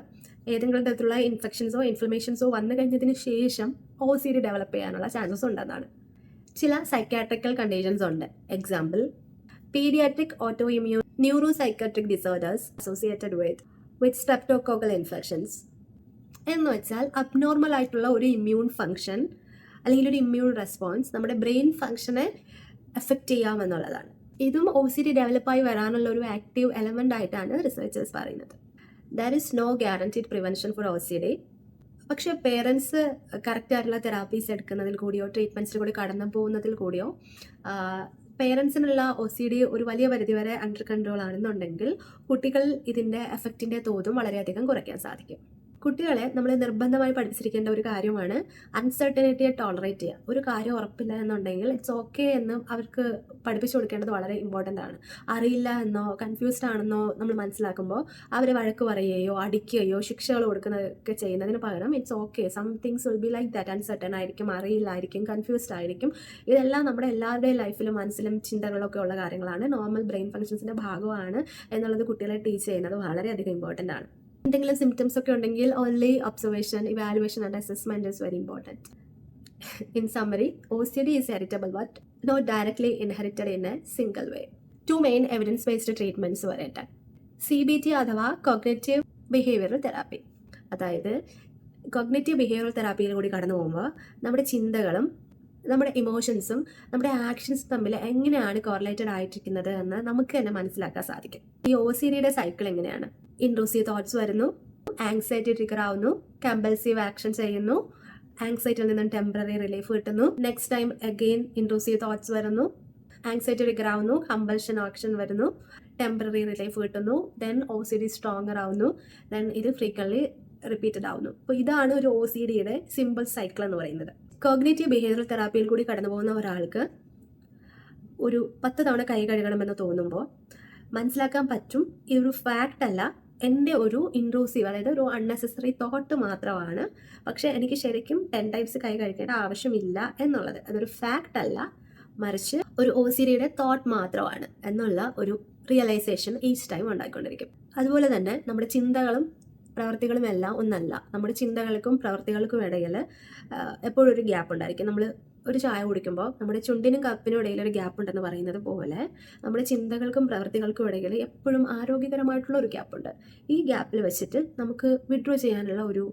ഏതെങ്കിലും തരത്തിലുള്ള ഇൻഫെക്ഷൻസോ ഇൻഫ്ലമേഷൻസോ വന്നു കഴിഞ്ഞതിന് ശേഷം OCD ഡെവലപ്പ് ചെയ്യാനുള്ള ചാൻസസ് ഉണ്ടെന്നാണ്. ചില സൈക്കാട്രിക്കൽ കണ്ടീഷൻസ് ഉണ്ട്. Example, paediatric autoimmune neuropsychiatric disorders associated with streptococcal infections. എന്ന് വെച്ചാൽ അബ്നോർമൽ ആയിട്ടുള്ള ഒരു ഇമ്മ്യൂൺ ഫങ്ഷൻ അല്ലെങ്കിൽ ഒരു ഇമ്മ്യൂൺ റെസ്പോൺസ് നമ്മുടെ ബ്രെയിൻ ഫങ്ഷനെ എഫക്റ്റ് ചെയ്യാമെന്നുള്ളതാണ്. ഇതും OCD ഡെവലപ്പായി വരാനുള്ള ഒരു ആക്റ്റീവ് എലമെൻ്റ് ആയിട്ടാണ് റിസർച്ചേഴ്സ് പറയുന്നത്. There is no guaranteed prevention for OCD. പക്ഷേ പേരൻസ് കറക്റ്റായിട്ടുള്ള തെറാപ്പീസ് എടുക്കുന്നതിൽ കൂടിയോ ട്രീറ്റ്മെൻറ്റ്സിൽ കൂടി കടന്നു പോകുന്നതിൽ കൂടിയോ പേരൻസിനുള്ള OCD ഒരു വലിയ പരിധിവരെ അണ്ടർ കൺട്രോൾ ആണെന്നുണ്ടെങ്കിൽ കുട്ടികൾ ഇതിൻ്റെ എഫക്റ്റിൻ്റെ തോതും വളരെയധികം കുറയ്ക്കാൻ സാധിക്കും. കുട്ടികളെ നമ്മൾ നിർബന്ധമായി പഠിപ്പിച്ചിരിക്കേണ്ട ഒരു കാര്യമാണ് അൺസർട്ടനിറ്റിയെ ടോളറേറ്റ് ചെയ്യുക. ഒരു കാര്യം ഉറപ്പില്ല എന്നുണ്ടെങ്കിൽ ഇറ്റ്സ് ഓക്കെ എന്ന് അവർക്ക് പഠിപ്പിച്ചു കൊടുക്കേണ്ടത് വളരെ ഇമ്പോർട്ടൻ്റ് ആണ്. അറിയില്ല എന്നോ കൺഫ്യൂസ്ഡ് ആണെന്നോ നമ്മൾ മനസ്സിലാക്കുമ്പോൾ അവരെ വഴക്ക് പറയുകയോ അടിക്കുകയോ ശിക്ഷകൾ കൊടുക്കുന്നതൊക്കെ ചെയ്യുന്നതിന് പകരം it's okay, some things will be like that, uncertain ആയിരിക്കും, അറിയില്ലായിരിക്കും, കൺഫ്യൂസ്ഡ് ആയിരിക്കും. ഇതെല്ലാം നമ്മുടെ എല്ലാവരുടെയും ലൈഫിലും മനസ്സിലും ചിന്തകളൊക്കെ ഉള്ള കാര്യങ്ങളാണ്, നോർമൽ ബ്രെയിൻ ഫങ്ഷൻസിൻ്റെ ഭാഗമാണ് എന്നുള്ളത് കുട്ടികളെ ടീച്ച് ചെയ്യുന്നത് വളരെയധികം ഇമ്പോർട്ടൻ്റ് ആണ്. എന്തെങ്കിലും സിംറ്റംസ് ഒക്കെ ഉണ്ടെങ്കിൽ only observation, evaluation and assessment is very important. In summary, OCD is heritable but not directly inherited in a single way. Two main evidence-based treatments വരട്ടെ. CBT അഥവാ കോഗ്നിറ്റീവ് ബിഹേവിയറൽ തെറാപ്പി. അതായത് cognitive behavioural തെറാപ്പിയിൽ കൂടി കടന്നു പോകുമ്പോൾ നമ്മുടെ ചിന്തകളും നമ്മുടെ ഇമോഷൻസും നമ്മുടെ ആക്ഷൻസും തമ്മിൽ എങ്ങനെയാണ് കോറിലേറ്റഡ് ആയിട്ടിരിക്കുന്നത് എന്ന് നമുക്ക് തന്നെ മനസ്സിലാക്കാൻ സാധിക്കും. ഈ OCDയുടെ സൈക്കിൾ എങ്ങനെയാണ്? ഇൻട്രൂസീവ് തോട്ട്സ് വരുന്നു, ആങ്സൈറ്റി ട്രിഗർ ആവുന്നു, കമ്പൽസീവ് ആക്ഷൻ ചെയ്യുന്നു, ആങ്സൈറ്റിയിൽ നിന്നും ടെമ്പററി റിലീഫ് കിട്ടുന്നു, next time again intrusive thoughts വരുന്നു, ആങ്സൈറ്റി ട്രിഗർ ആവുന്നു, കമ്പൽഷൻ ആക്ഷൻ വരുന്നു, ടെമ്പററി റിലീഫ് കിട്ടുന്നു, ദെൻ OCD സ്ട്രോങ്ങർ ആവുന്നു, ദെൻ ഇത് ഫ്രീക്വൻലി റിപ്പീറ്റഡ് ആവുന്നു. അപ്പോൾ ഇതാണ് ഒരു OCDയുടെ സിമ്പിൾ സൈക്കിൾ എന്ന് പറയുന്നത്. കോഗ്നിറ്റീവ് ബിഹേവിയറൽ തെറാപ്പിയിൽ കൂടി കടന്നു പോകുന്ന ഒരാൾക്ക് ഒരു 10 തവണ കൈ കഴുകണമെന്ന് തോന്നുമ്പോൾ മനസ്സിലാക്കാൻ പറ്റും ഇതൊരു ഫാക്റ്റ് അല്ല, എൻ്റെ ഒരു ഇൻട്രൂസീവ്, അതായത് ഒരു അൺനെസസറി തോട്ട് മാത്രമാണ്, പക്ഷേ എനിക്ക് ശരിക്കും 10 ടൈംസ് കൈ കഴിക്കേണ്ട ആവശ്യമില്ല എന്നുള്ളത്. അതൊരു ഫാക്റ്റ് അല്ല, മറിച്ച് ഒരു OCDയുടെ തോട്ട് മാത്രമാണ് എന്നുള്ള ഒരു റിയലൈസേഷൻ ഈച്ച് ടൈം ഉണ്ടായിക്കൊണ്ടിരിക്കും. അതുപോലെ തന്നെ നമ്മുടെ ചിന്തകളും പ്രവർത്തികളും എല്ലാം ഒന്നല്ല. നമ്മുടെ ചിന്തകൾക്കും പ്രവർത്തികൾക്കും ഇടയിൽ എപ്പോഴും ഒരു ഗ്യാപ്പ് ഉണ്ടായിരിക്കും. നമ്മൾ ഒരു ചായ കുടിക്കുമ്പോൾ നമ്മുടെ ചുണ്ടിനും കപ്പിനും ഇടയിൽ ഒരു ഗ്യാപ്പ് ഉണ്ടെന്ന് പറയുന്നത് പോലെ നമ്മുടെ ചിന്തകൾക്കും പ്രവർത്തികൾക്കും ഇടയിൽ എപ്പോഴും ആരോഗ്യകരമായിട്ടുള്ള ഒരു ഗ്യാപ്പുണ്ട്. ഈ ഗ്യാപ്പിൽ വെച്ചിട്ട് നമുക്ക് വിഡ്രോ ചെയ്യാനുള്ള ഒരു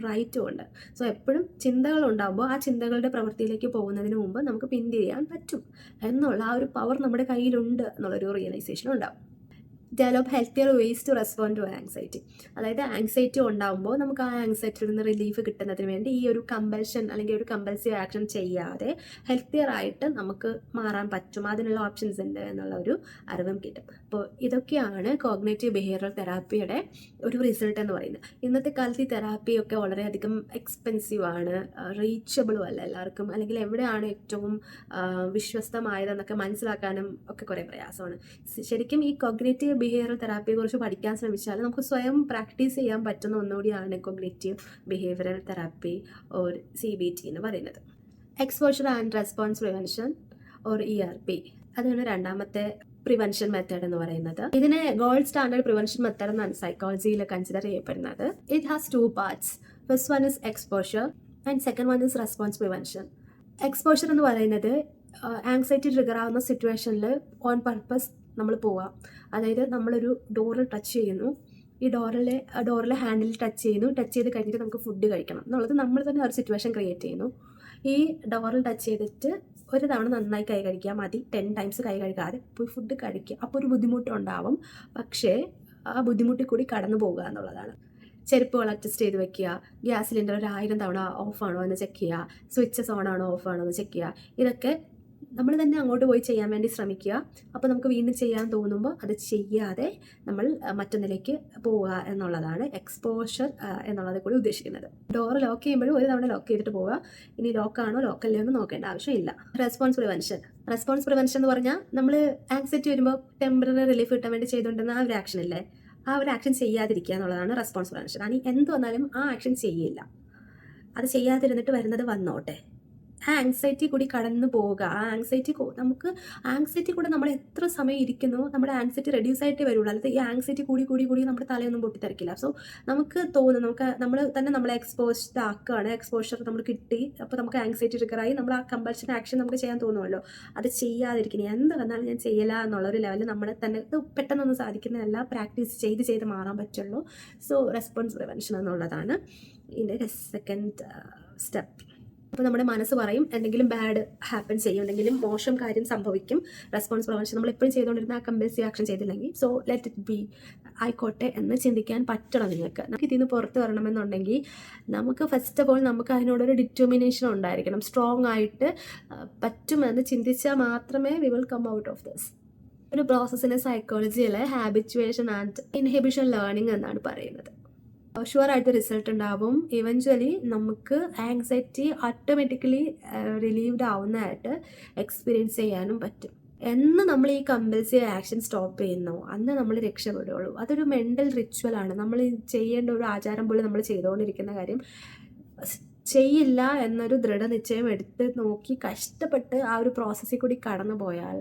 റൈറ്റും ഉണ്ട്. സോ എപ്പോഴും ചിന്തകൾ ഉണ്ടാകുമ്പോൾ ആ ചിന്തകളുടെ പ്രവൃത്തിയിലേക്ക് പോകുന്നതിന് മുമ്പ് നമുക്ക് പിന്തിരിയാൻ പറ്റും എന്നുള്ള ആ ഒരു പവർ നമ്മുടെ കയ്യിലുണ്ട് എന്നുള്ളൊരു റിയലൈസേഷൻ ഉണ്ടാവും. Develop healthier ways to respond to anxiety. അതായത് ആങ്സൈറ്റി ഉണ്ടാകുമ്പോൾ നമുക്ക് ആ ആങ്സൈറ്റിയിൽ നിന്ന് റിലീഫ് കിട്ടുന്നതിന് വേണ്ടി ഈ ഒരു കമ്പൽഷൻ അല്ലെങ്കിൽ ഒരു കമ്പൽസീവ് ആക്ഷൻ ചെയ്യാതെ ഹെൽത്തിയർ ആയിട്ട് നമുക്ക് മാറാൻ പറ്റും, അതിനുള്ള ഓപ്ഷൻസ് ഉണ്ട് എന്നുള്ള ഒരു അറിവും കിട്ടും. അപ്പോൾ ഇതൊക്കെയാണ് കോഗ്നേറ്റീവ് ബിഹേവിയറൽ തെറാപ്പിയുടെ ഒരു റിസൾട്ട് എന്ന് പറയുന്നത്. ഇന്നത്തെ കാലത്ത് ഈ തെറാപ്പിയൊക്കെ വളരെയധികം എക്സ്പെൻസീവ് ആണ്, റീച്ചബിളും അല്ല എല്ലാവർക്കും, അല്ലെങ്കിൽ എവിടെയാണ് ഏറ്റവും വിശ്വസ്തമായതെന്നൊക്കെ മനസ്സിലാക്കാനും ഒക്കെ കുറേ പ്രയാസമാണ്. ശരിക്കും ഈ കോഗ്നേറ്റീവ് ബിഹേവിയറൽ തെറാപ്പിയെക്കുറിച്ച് പഠിക്കാൻ ശ്രമിച്ചാൽ നമുക്ക് സ്വയം പ്രാക്ടീസ് ചെയ്യാൻ പറ്റുന്ന ഒന്നുകൂടിയാണ് cognitive behavioural therapy or CBT എന്ന് പറയുന്നത്. Exposure and response prevention or ERP, അതാണ് രണ്ടാമത്തെ പ്രിവെൻഷൻ മെത്തേഡ് എന്ന് പറയുന്നത്. ഇതിനെ ഗോൾഡ് സ്റ്റാൻഡേർഡ് പ്രിവെൻഷൻ മെത്തേഡ് എന്നാണ് സൈക്കോളജിയിൽ കൺസിഡർ ചെയ്യപ്പെടുന്നത്. It has 2 parts. First one is exposure and second one is response prevention. Exposure എന്ന് പറയുന്നത് ആങ്സൈറ്റി ട്രിഗർ ആവുന്ന സിറ്റുവേഷനിൽ ഓൺ പർപ്പസ് നമ്മൾ പോവാം. അതായത് നമ്മളൊരു ഡോറിൽ ടച്ച് ചെയ്യുന്നു, ഈ ഡോറിലെ ഹാൻഡിൽ ടച്ച് ചെയ്ത് കഴിഞ്ഞിട്ട് നമുക്ക് ഫുഡ് കഴിക്കണം എന്നുള്ളത് നമ്മൾ തന്നെ ഒരു സിറ്റുവേഷൻ ക്രിയേറ്റ് ചെയ്യുന്നു. ഈ ഡോറിൽ ടച്ച് ചെയ്തിട്ട് ഒരു തവണ നന്നായി കൈ കഴിക്കുക, മതി. 10 ടൈംസ് കൈ കഴുകാതെ പോയി ഫുഡ് കഴിക്കുക. അപ്പോൾ ഒരു ബുദ്ധിമുട്ടുണ്ടാവും, പക്ഷേ ആ ബുദ്ധിമുട്ടിൽ കൂടി കടന്നു പോകുക എന്നുള്ളതാണ്. ചെരുപ്പുകൾ അഡ്ജസ്റ്റ് ചെയ്ത് വെക്കുക, ഗ്യാസ് സിലിണ്ടർ 1000 തവണ ഓഫാണോ എന്ന് ചെക്ക് ചെയ്യുക, സ്വിച്ചസ് ഓണാണോ ഓഫാണോ എന്ന് ചെക്ക് ചെയ്യുക. ഇതൊക്കെ നമ്മൾ തന്നെ അങ്ങോട്ട് പോയി ചെയ്യാൻ വേണ്ടി ശ്രമിക്കുക. അപ്പോൾ നമുക്ക് വീണ്ടും ചെയ്യാൻ തോന്നുമ്പോൾ അത് ചെയ്യാതെ നമ്മൾ മറ്റൊന്നിലേക്ക് പോവുക എന്നുള്ളതാണ് എക്സ്പോഷർ എന്നുള്ളത് കൂടി ഉദ്ദേശിക്കുന്നത്. ഡോർ ലോക്ക് ചെയ്യുമ്പോഴും ഒരു തവണ ലോക്ക് ചെയ്തിട്ട് പോവുക. ഇനി ലോക്കാണോ ലോക്കല്ലേ എന്ന് നോക്കേണ്ട ആവശ്യമില്ല. റെസ്പോൺസ് പ്രിവെൻഷൻ എന്ന് പറഞ്ഞാൽ നമ്മൾ ആങ്സൈറ്റി വരുമ്പോൾ ടെമ്പററി റിലീഫ് കിട്ടാൻ വേണ്ടി ചെയ്തുകൊണ്ടിരുന്ന ആ ഒരു ആക്ഷൻ ഇല്ലേ, ആ ഒരു ആക്ഷൻ ചെയ്യാതിരിക്കുക എന്നുള്ളതാണ് റെസ്പോൺസ് പ്രിവെൻഷൻ. അനി എന്ത് വന്നാലും ആ ആക്ഷൻ ചെയ്യില്ല, അത് ചെയ്യാതിരുന്നിട്ട് വരുന്നത് വന്നോട്ടെ. ആ ആങ്സൈറ്റി കൂടി കടന്നു പോവുക. ആ ആങ്സൈറ്റി കൂടെ നമ്മൾ എത്ര സമയം ഇരിക്കുന്നു നമ്മുടെ ആങ്സൈറ്റി റെഡ്യൂസ് ആയിട്ടേ വരുള്ളൂ. അല്ലാതെ ഈ ആങ്സൈറ്റി കൂടി നമ്മുടെ തലയൊന്നും പൊട്ടിത്തെറിക്കില്ല. സോ നമുക്ക് തോന്നും നമ്മൾ തന്നെ നമ്മളെ എക്സ്പോസ്ഡ് ആക്കുകയാണ്, എക്സ്പോഷർ നമ്മൾ കിട്ടി, അപ്പോൾ നമുക്ക് ആങ്സൈറ്റി ട്രിഗറായി നമ്മൾ ആ കമ്പൽഷൻ ആക്ഷൻ നമുക്ക് ചെയ്യാൻ തോന്നുമല്ലോ. അത് ചെയ്യാതിരിക്കുന്നത് എന്ത് വന്നാലും ഞാൻ ചെയ്യില്ല എന്നുള്ളൊരു ലെവലിൽ നമ്മളെ തന്നെ പെട്ടെന്നൊന്നും സാധിക്കുന്നതല്ല, പ്രാക്ടീസ് ചെയ്ത് മാറാൻ പറ്റുള്ളൂ. സോ റെസ്പോൺസ് പ്രിവെൻഷൻ എന്നുള്ളതാണ് ഇതിൻ്റെ സെക്കൻഡ് സ്റ്റെപ്പ്. അപ്പോൾ നമ്മുടെ മനസ്സ് പറയും എന്തെങ്കിലും ബാഡ് ഹാപ്പൻ ചെയ്യും, എന്തെങ്കിലും മോശം കാര്യം സംഭവിക്കും. റെസ്പോൺസ് പ്രിവെൻഷൻ നമ്മൾ എപ്പോഴും ചെയ്തുകൊണ്ടിരുന്ന ആ കമ്പൽസീവ് ആക്ഷൻ ചെയ്തില്ലെങ്കിൽ സോ ലെറ്റ് ഇറ്റ് ബി, ആയിക്കോട്ടെ എന്ന് ചിന്തിക്കാൻ പറ്റണം നിങ്ങൾക്ക്. നമുക്ക് ഇതിൽ നിന്ന് പുറത്ത് വരണമെന്നുണ്ടെങ്കിൽ നമുക്ക് ഫസ്റ്റ് ഓഫ് ഓൾ നമുക്ക് അതിനോടൊരു ഡിറ്റർമിനേഷൻ ഉണ്ടായിരിക്കണം. സ്ട്രോങ് ആയിട്ട് പറ്റുമെന്ന് ചിന്തിച്ചാൽ മാത്രമേ we will come out of this. ഒരു പ്രോസസ്സിനെ സൈക്കോളജിയിൽ ഹാബിച്വേഷൻ ആൻഡ് ഇൻഹിബിഷൻ ലേണിംഗ് എന്നാണ് പറയുന്നത്. ഷുവറായിട്ട് റിസൾട്ട് ഉണ്ടാവും. ഇവഞ്ച്വലി നമുക്ക് ആങ്സൈറ്റി ഓട്ടോമാറ്റിക്കലി റിലീവ്ഡ് ആവുന്നതായിട്ട് എക്സ്പീരിയൻസ് ചെയ്യാനും പറ്റും. എന്ന് നമ്മൾ ഈ കമ്പൽസീവ് ആക്ഷൻ സ്റ്റോപ്പ് ചെയ്യുന്നോ അന്ന് നമ്മൾ രക്ഷപ്പെടുകയുള്ളൂ. അതൊരു മെൻ്റൽ റിച്വലാണ്. നമ്മൾ ചെയ്യേണ്ട ഒരു ആചാരം പോലെ നമ്മൾ ചെയ്തുകൊണ്ടിരിക്കുന്ന കാര്യം ചെയ്യില്ല എന്നൊരു ദൃഢനിശ്ചയം എടുത്ത് നോക്കി കഷ്ടപ്പെട്ട് ആ ഒരു പ്രോസസ്സിൽ കൂടി കടന്നു പോയാൽ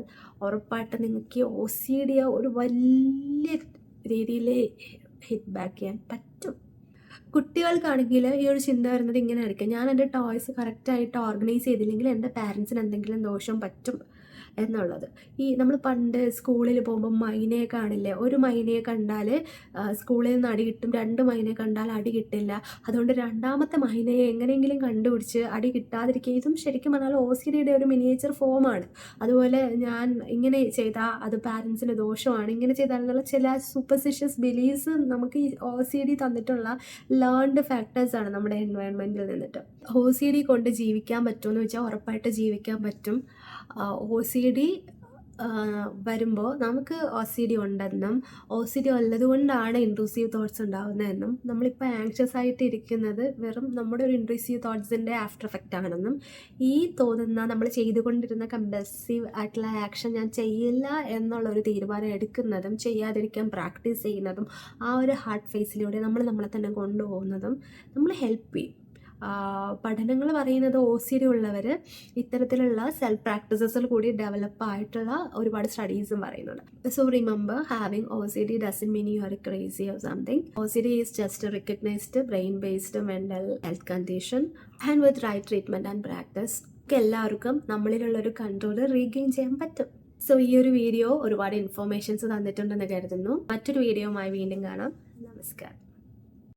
ഉറപ്പായിട്ട് നിങ്ങൾക്ക് OCD ഒരു വലിയ രീതിയിൽ ഹിറ്റ് ബാക്ക് ചെയ്യാൻ പറ്റും. കുട്ടികൾക്കാണെങ്കിൽ ഈ ഒരു ചിന്ത വരുന്നത് ഇങ്ങനെ ആയിരിക്കും, ഞാൻ എൻ്റെ ടോയ്സ് കറക്റ്റായിട്ട് ഓർഗനൈസ് ചെയ്തില്ലെങ്കിൽ എൻ്റെ പാരൻസിന് എന്തെങ്കിലും ദോഷം പറ്റും എന്നുള്ളത്. ഈ നമ്മൾ പണ്ട് സ്കൂളിൽ പോകുമ്പോൾ മൈനയെ കാണില്ലേ, ഒരു മൈനയെ കണ്ടാൽ സ്കൂളിൽ നിന്ന് അടി കിട്ടും, 2 മൈനയെ കണ്ടാൽ അടി കിട്ടില്ല. അതുകൊണ്ട് രണ്ടാമത്തെ മൈനയെ എങ്ങനെയെങ്കിലും കണ്ടുപിടിച്ച് അടി കിട്ടാതിരിക്കുക. ഇതും ശരിക്കും പറഞ്ഞാൽ OCDയുടെ ഒരു മിനിയേച്ചർ ഫോമാണ്. അതുപോലെ ഞാൻ ഇങ്ങനെ ചെയ്താൽ അത് പാരൻസിന് ദോഷമാണ്, ഇങ്ങനെ ചെയ്താൽ എന്നുള്ള ചില സൂപ്പർസ്റ്റിഷ്യസ് ബിലീഫ്സ് നമുക്ക് ഈ OCD തന്നിട്ടുള്ള ലേൺഡ് ഫാക്ടേഴ്സാണ് നമ്മുടെ എൻവയോൺമെൻറ്റിൽ നിന്നിട്ട്. OCD കൊണ്ട് ജീവിക്കാൻ പറ്റുമെന്ന് വെച്ചാൽ ഉറപ്പായിട്ട് ജീവിക്കാൻ പറ്റും. OCD വരുമ്പോൾ നമുക്ക് OCD ഉണ്ടെന്നും OCD ഉള്ളതുകൊണ്ടാണ് ഇൻട്രൂസീവ് തോട്ട്സ് ഉണ്ടാകുന്നതെന്നും നമ്മളിപ്പോൾ ആങ്ഷ്യസ് ആയിട്ട് ഇരിക്കുന്നത് വെറും നമ്മുടെ ഒരു ഇൻട്രൂസീവ് തോട്ട്സിൻ്റെ ആഫ്റ്റർ എഫക്റ്റ് ആണെന്നും ഈ തോന്നുന്ന നമ്മൾ ചെയ്തുകൊണ്ടിരുന്ന കമ്പൽസീവ് ആയിട്ടുള്ള ആക്ഷൻ ഞാൻ ചെയ്യില്ല എന്നുള്ളൊരു തീരുമാനം എടുക്കുന്നതും ചെയ്യാതിരിക്കാൻ പ്രാക്ടീസ് ചെയ്യുന്നതും ആ ഒരു ഹാർഡ് ഫേസിലൂടെ നമ്മളെ തന്നെ കൊണ്ടുപോകുന്നതും നമ്മൾ ഹെൽപ്പ് ചെയ്യും. പഠനങ്ങൾ പറയുന്നത് OCD ഉള്ളവർ ഇത്തരത്തിലുള്ള സെൽഫ് പ്രാക്ടീസസിൽ കൂടി ഡെവലപ്പ് ആയിട്ടുള്ള ഒരുപാട് സ്റ്റഡീസും പറയുന്നുണ്ട്. So remember, having OCD doesn't mean you are crazy or something. OCD is just a recognized brain-based mental health condition, and with right treatment and practice എല്ലാവർക്കും നമ്മളിലുള്ളൊരു കൺട്രോൾ റീഗെയിൻ ചെയ്യാൻ പറ്റും. So ഈ ഒരു video ഒരുപാട് informations തന്നിട്ടുണ്ടെന്ന് കരുതുന്നു. മറ്റൊരു വീഡിയോയുമായി വീണ്ടും കാണാം. നമസ്കാരം.